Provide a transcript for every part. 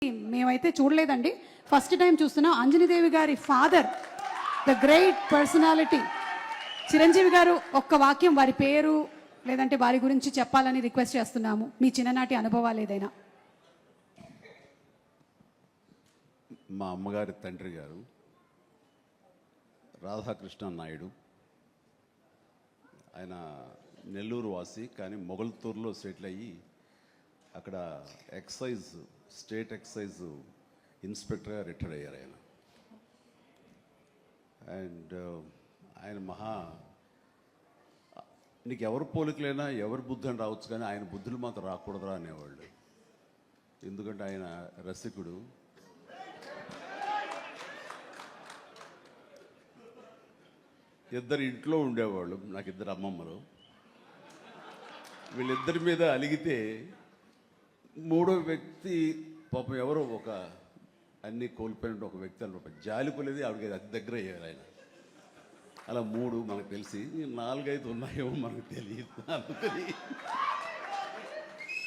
మేమైతే చూడలేదండి, first time చూస్తున్నాం. అంజనీదేవి గారి father, the great personality Chiranjeevi గారు, ఒక్క వాక్యం వారి పేరు లేదంటే వారి గురించి చెప్పాలని రిక్వెస్ట్ చేస్తున్నాము. మీ చిన్ననాటి అనుభవాలు ఏదైనా. మా అమ్మగారి తండ్రి గారు రాధాకృష్ణ నాయుడు, ఆయన నెల్లూరు వాసి, కానీ మొగల్తూరులో సెటిల్ అయ్యి అక్కడ స్టేట్ ఎక్సైజ్ ఇన్స్పెక్టర్గా రిటైర్ అయ్యారు ఆయన. అండ్ ఆయన నీకు ఎవరు పోలికలైనా ఎవరి బుద్ధి అని రావచ్చు, కానీ ఆయన బుద్ధులు మాత్రం రాకూడదురా అనేవాళ్ళు. ఎందుకంటే ఆయన రసికుడు. ఇద్దరు ఇంట్లో ఉండేవాళ్ళు, నాకు ఇద్దరు అమ్మమ్మలు. వీళ్ళిద్దరి మీద అలిగితే మూడో వ్యక్తి పాపం ఎవరో ఒక అన్నీ కోల్పోయిన ఒక వ్యక్తి అనమాట, జాలిపోలేదు, ఆవిడకి అతి దగ్గర అయ్యారు ఆయన. అలా మూడు మనకు తెలిసి 4-5 ఉన్నాయేమో మనకు తెలియదు. అందుకని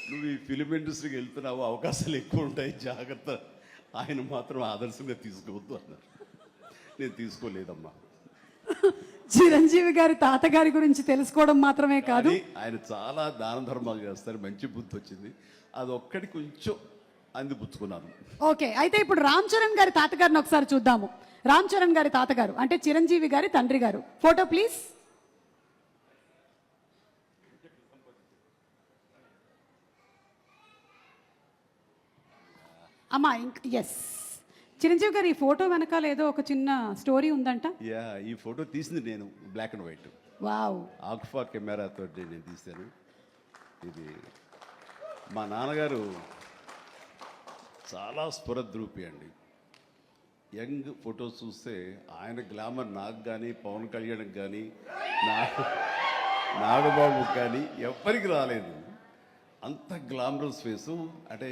నువ్వు ఈ ఫిలిం ఇండస్ట్రీకి వెళ్తున్నావు, అవకాశాలు ఎక్కువ ఉంటాయి, జాగ్రత్త, ఆయన మాత్రం ఆదర్శంగా తీసుకోవద్దు అన్నారు. నేను తీసుకోలేదమ్మా. చిరంజీవి గారి తాతగారి గురించి తెలుసుకోవడం మాత్రమే కాదు, ఆయన చాలా దాన ధర్మాలు చేస్తారు, మంచి బుద్ధి వచ్చింది, అది ఒక్కటి కొంచెం అందిపుచ్చుకున్నాను. ఓకే, అయితే ఇప్పుడు రామ్ చరణ్ గారి తాతగారిని ఒకసారి చూద్దాము. రామ్ చరణ్ గారి తాతగారు అంటే చిరంజీవి గారి తండ్రి గారు. Photo please. అమ్మా ఎస్, చిరంజీవి గారు ఈ ఫోటో వెనకాల ఏదో ఒక చిన్న స్టోరీ ఉందంట. ఈ ఫోటో తీసింది నేను, బ్లాక్ అండ్ వైట్. వావ్. ఆక్ఫా కెమెరాతో నేను తీశాను. ఇది మా నాన్నగారు చాలా స్ఫురద్రూపి అండి. యంగ్ ఫొటోస్ చూస్తే ఆయన గ్లామర్ నాకు కానీ, పవన్ కళ్యాణ్కి కానీ, నాగబాబుకి కానీ ఎవ్వరికి రాలేదు. అంత గ్లామరస్ ఫేసు, అంటే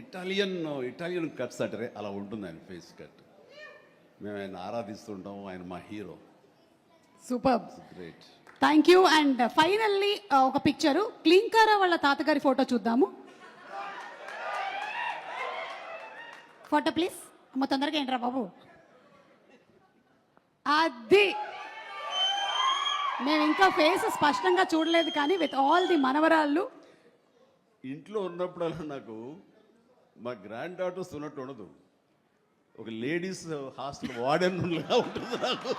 ఇటాలియన్ కట్స్ అంటారే అలా ఉంటుంది ఆయన ఫేస్ కట్. మేము ఆయన ఆరాధిస్తుంటాం, ఆయన మా hero. Super, great, thank you. And finally ఒక పిక్చరు, క్లీంకారా వాళ్ళ తాతగారి ఫోటో చూద్దాము. Photo please. అమ్మ తొందరగా ఏంట్రా బాబు. అది మేము ఇంకా ఫేస్ స్పష్టంగా చూడలేదు, కానీ విత్ ఆల్ ది మనవరాళ్ళు ఇంట్లో ఉన్నప్పుడల్లా నాకు మా గ్రాండ్ డాటర్స్ ఉన్నట్టు ఉండదు, ఒక లేడీస్ హాస్టల్ వార్డెన్ లాగా ఉంటుంది నాకు.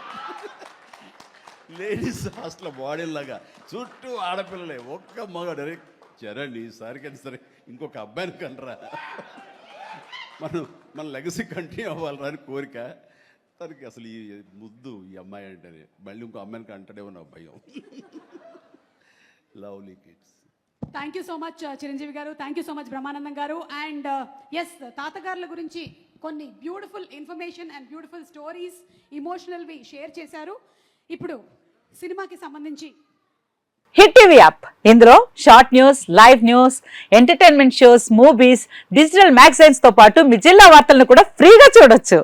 లేడీస్ హాస్టల్ వార్డెన్ లాగా, చుట్టూ ఆడపిల్లలే, ఒక్క మగాడు. చరండి ఈసారికైనా సరే ఇంకొక అబ్బాయిని కనరా, మన లెగసీ కంటిన్యూ అవ్వాలరా అని కోరిక. తనకి అసలు ఈ ముద్దు ఈ అమ్మాయి అంటేనే, మళ్ళీ ఇంకో అమ్మాయిని అంటాడేమో నా భయం. Lovely kids. Thank you so much Chiranjeevi garu, thank you so much Brahmanandam garu. And yes, తాతగారుల గురించి కొన్ని beautiful information and beautiful stories, ఇమోషనల్వి షేర్ చేశారు. ఇప్పుడు సినిమాకి సంబంధించి హిట్ టీవీ యాప్, ఇందులో short news, live news, entertainment shows, movies, digital magazines తో పాటు మీ జిల్లా వార్తలను కూడా ఫ్రీగా చూడొచ్చు.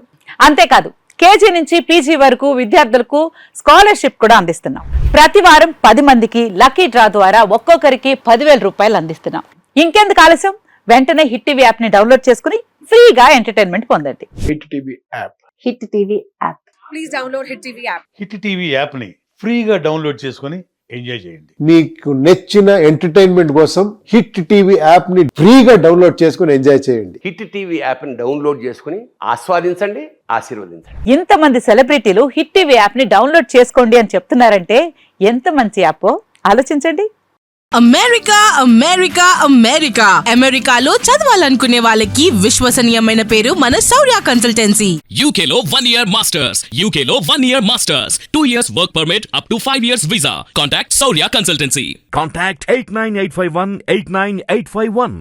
అంతేకాదు, కేజీ నుంచి పీజీ వరకు విద్యార్థులకు స్కాలర్షిప్ కూడా అందిస్తున్నాం. ప్రతి వారం 10 మందికి లక్కీ డ్రా ద్వారా ఒక్కొక్కరికి 10,000 రూపాయలు అందిస్తున్నాం. ఇంకెందుకు ఆలస్యం, వెంటనే హిట్ టీవీ యాప్ ని డౌన్లోడ్ చేసుకుని ఫ్రీగా ఎంటర్టైన్మెంట్ పొందండి. Hit TV app. Hit TV app. Please download hit TV app. Hit TV app ని ఫ్రీగా డౌన్లోడ్ చేసుకుని ఎంజాయ్ చేయండి. మీకు నచ్చిన ఎంటర్టైన్మెంట్ కోసం హిట్ టీవీ యాప్ ని ఫ్రీగా డౌన్లోడ్ చేసుకుని ఎంజాయ్ చేయండి. హిట్ టీవీ యాప్ ని డౌన్లోడ్ చేసుకుని ఆస్వాదించండి, ఆశీర్వదించండి. ఇంతమంది సెలబ్రిటీలు హిట్ టీవీ యాప్ ని డౌన్లోడ్ చేసుకోండి అని చెప్తున్నారంటే ఎంత మంచి యాప్ ఆలోచించండి. అమెరికా అమెరికా అమెరికా అమెరికాలో చదవాలనుకునే వాళ్ళకి విశ్వసనీయమైన పేరు మన శౌర్య కన్సల్టెన్సీ. UK లో 1 year masters, UK లో 1 year masters, 2 years work permit up to 5 years visa. Contact Saurya Consultancy. Contact 89851 89851.